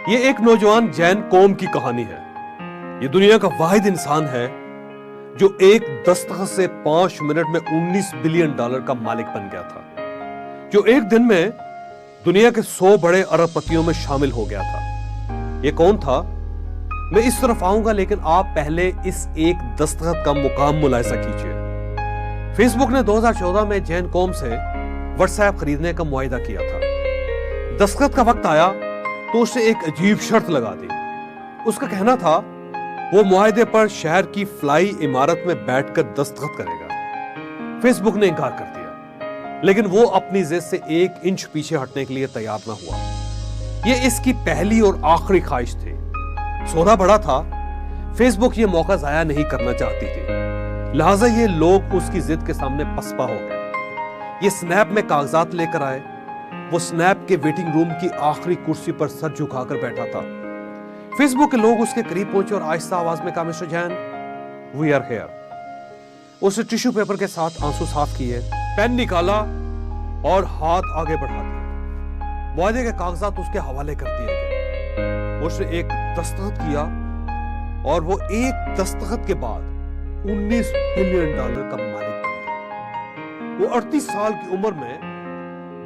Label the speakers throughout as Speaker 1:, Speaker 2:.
Speaker 1: یہ ایک نوجوان جین قوم کی کہانی ہے۔ یہ دنیا کا واحد انسان ہے جو ایک دستخط سے 5 منٹ میں $19 بلین کا مالک بن گیا تھا، جو ایک دن میں دنیا کے 100 بڑے ارب پتیوں میں شامل ہو گیا تھا۔ یہ کون تھا؟ میں اس طرف آؤں گا، لیکن آپ پہلے اس ایک دستخط کا مقام ملاحظہ کیجئے۔ فیس بک نے 2014 میں جین قوم سے واٹس ایپ خریدنے کا معاہدہ کیا تھا۔ دستخط کا وقت آیا تو اس نے ایک عجیب شرط لگا دی۔ اس کا کہنا تھا وہ معاہدے پر شہر کی فلائی عمارت میں بیٹھ کر دستخط کرے گا۔ فیس بک نے انکار کر دیا، لیکن وہ اپنی ضد سے 1 انچ پیچھے ہٹنے کے لیے تیار نہ ہوا۔ یہ اس کی پہلی اور آخری خواہش تھی۔ سودا بڑا تھا، فیس بک یہ موقع ضائع نہیں کرنا چاہتی تھی، لہٰذا یہ لوگ اس کی ضد کے سامنے پسپا ہو گئے۔ یہ سنیپ میں کاغذات لے کر آئے۔ وہ سنیپ کے ویٹنگ روم کی آخری کرسی پر سر جھکا کر بیٹھا تھا۔ فیس بک کے لوگ اس کے قریب پہنچے اور آہستہ آواز میں کہا، مسٹر جین، وی آر ہیئر۔ اس نے ٹیشو پیپر کے ساتھ آنسو صاف کیے، پین نکالا اور ہاتھ آگے بڑھا دیا۔ معاہدے کے کاغذات اس کے حوالے کر دیے گئے۔ اس نے ایک دستخط کیا اور وہ ایک دستخط کے بعد $19 بلین کا مالک بن گیا۔ وہ 38 سال کی عمر میں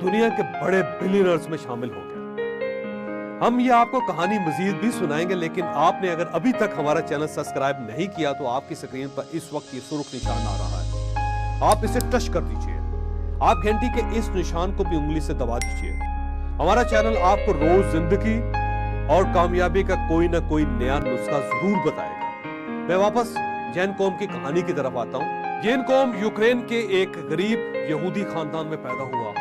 Speaker 1: دنیا کے بڑے بلینرز میں شامل ہو گیا۔ ہم یہ آپ کو کہانی مزید بھی سنائیں گے، لیکن آپ نے اگر ابھی تک ہمارا چینل سبسکرائب نہیں کیا تو آپ کی سکرین پر اس وقت یہ سرخ نشان آ رہا ہے، آپ اسے ٹچ کر دیجئے۔ آپ گھنٹی کے اس نشان کو بھی انگلی سے دبا دیجئے۔ ہمارا چینل آپ کو روز زندگی اور کامیابی کا کوئی نہ کوئی نیا نسخہ ضرور بتائے گا۔ میں واپس جین قوم کی کہانی کی طرف آتا ہوں۔ جین قوم یوکرین کے ایک غریب یہودی خاندان میں پیدا ہوا۔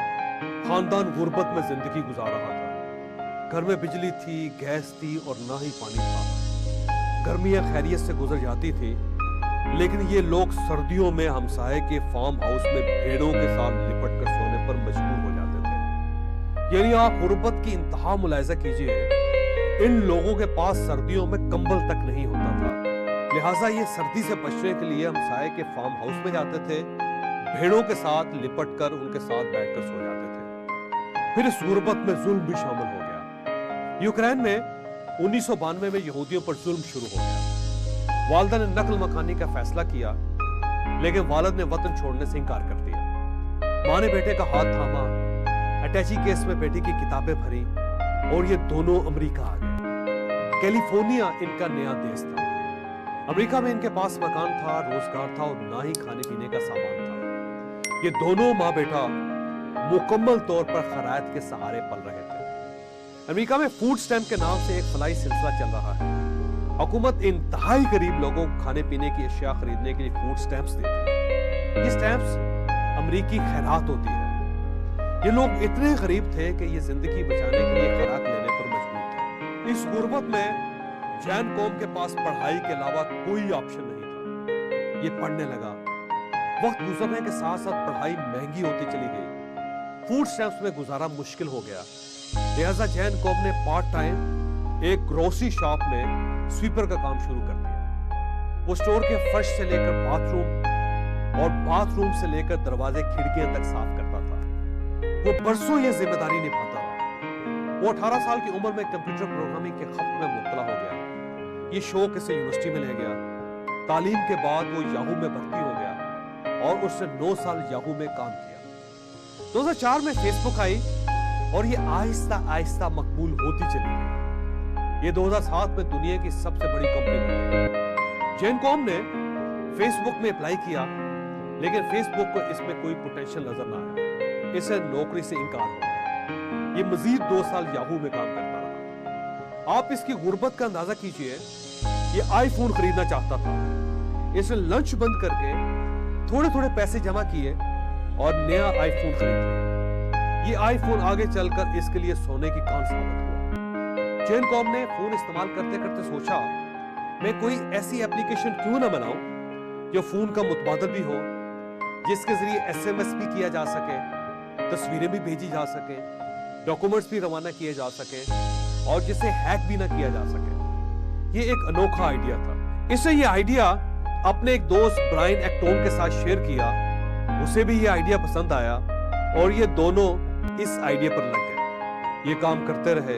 Speaker 1: خاندان غربت میں زندگی گزار رہا تھا۔ گھر میں بجلی تھی، گیس تھی اور نہ ہی پانی تھا۔ گرمیاں خیریت سے گزر جاتی تھی، لیکن یہ لوگ سردیوں میں ہمسائے کے فارم ہاؤس میں بھیڑوں کے ساتھ لپٹ کر سونے پر مجبور ہو جاتے تھے۔ یعنی آپ غربت کی انتہا ملاحظہ کیجئے۔ ان لوگوں کے پاس سردیوں میں کمبل تک نہیں ہوتا تھا، لہٰذا یہ سردی سے بچنے کے لیے ہمسائے کے فارم ہاؤس میں جاتے تھے، بھیڑوں کے ساتھ لپٹ کر ان کے ساتھ بیٹھ کر سو جاتے تھے۔ پھر اس غربت میں ظلم بھی شامل ہو گیا۔ یوکرین میں 1992 میں یہودیوں پر ظلم شروع ہو گیا۔ والدہ نے نقل مکانی کا فیصلہ کیا، لیکن والد نے وطن چھوڑنے سے انکار کر دیا۔ ماں نے بیٹے کا ہاتھ تھاما، اٹیچی کیس میں بیٹی کی کتابیں بھری اور یہ دونوں امریکہ آ گئے۔ کیلیفورنیا ان کا نیا دیس تھا۔ امریکہ میں ان کے پاس مکان تھا، روزگار تھا اور نہ ہی کھانے پینے کا سامان تھا۔ یہ دونوں ماں بیٹا مکمل طور پر خرائط کے سہارے پل رہے تھے۔ امریکہ میں فوڈ سٹیمپ کے نام سے ایک فلاحی سلسلہ چل رہا ہے۔ حکومت انتہائی غریب لوگوں کو کھانے پینے کی اشیاء خریدنے کے لیے فوڈ سٹیمپس دیتی ہے۔ یہ سٹیمپس امریکی خیرات ہوتی ہے۔ یہ لوگ اتنے غریب تھے کہ یہ زندگی بچانے کے لیے خیرات لینے پر مجبور تھے۔ اس غربت میں جین قوم کے پاس پڑھائی کے علاوہ کوئی آپشن نہیں تھا۔ یہ پڑھنے لگا۔ وقت گزرنے کے ساتھ ساتھ پڑھائی مہنگی ہوتی چلی گئی۔ فوڈ سٹیمپس میں گزارا مشکل ہو گیا، لہٰذا جین قوم نے پارٹ ٹائم ایک گروسری شاپ میں سویپر کا کام شروع کر دیا۔ وہ سٹور کے فرش سے لے کر باتھ روم اور باتھ روم سے لے کر دروازے کھڑکیاں تک صاف کرتا تھا۔ وہ برسوں یہ ذمہ داری نبھاتا رہا۔ وہ 18 سال کی عمر میں کمپیوٹر پروگرامنگ کے خط میں مبتلا ہو گیا۔ یہ شوق اسے یونیورسٹی میں لے گیا۔ تعلیم کے بعد وہ یاہو میں بھرتی ہو گیا اور اس نے 9 سال یاہو میں کام کیا۔ 2004 میں فیس بک آئی اور یہ آہستہ آہستہ مقبول ہوتی چلی گئی۔ یہ 2007 میں دنیا کی سب سے بڑی کمپنی بن گئی۔ جین قوم نے فیس بک میں اپلائی کیا، لیکن فیس بک کو اس میں کوئی پوٹینشل نظر نہ آیا۔ اسے نوکری سے انکار ہو گیا۔ یہ مزید 2 سال یاہو میں کام کرتا رہا۔ آپ اس کی غربت کا اندازہ کیجئے۔ یہ آئی فون خریدنا چاہتا تھا۔ اس نے لنچ بند کر کے تھوڑے تھوڑے پیسے جمع کیے اور نیا آئی فون خرید لیا۔ یہ آئی فون آگے چل کر اس کے لیے سونے کی کان ثابت ہوا۔ جین قوم نے فون استعمال کرتے کرتے سوچا، میں کوئی ایسی اپلیکیشن کیوں نہ بناؤں جو فون کا متبادل بھی ہو، جس کے ذریعے SMS بھی کیا جا سکے، تصویریں بھی بھیجی جا سکے، ڈاکومنٹس بھی روانہ کیے جا سکے اور جسے ہیک بھی نہ کیا جا سکے۔ یہ ایک انوکھا آئیڈیا تھا۔ اسے یہ آئیڈیا اپنے ایک دوست برائن ایکٹون کے ساتھ شیئر کیا۔ اسے بھی یہ آئیڈیا پسند آیا اور یہ دونوں اس آئیڈیا پر لگ گئے۔ یہ کام کرتے رہے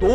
Speaker 1: 2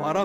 Speaker 1: $12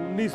Speaker 1: $19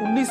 Speaker 1: $19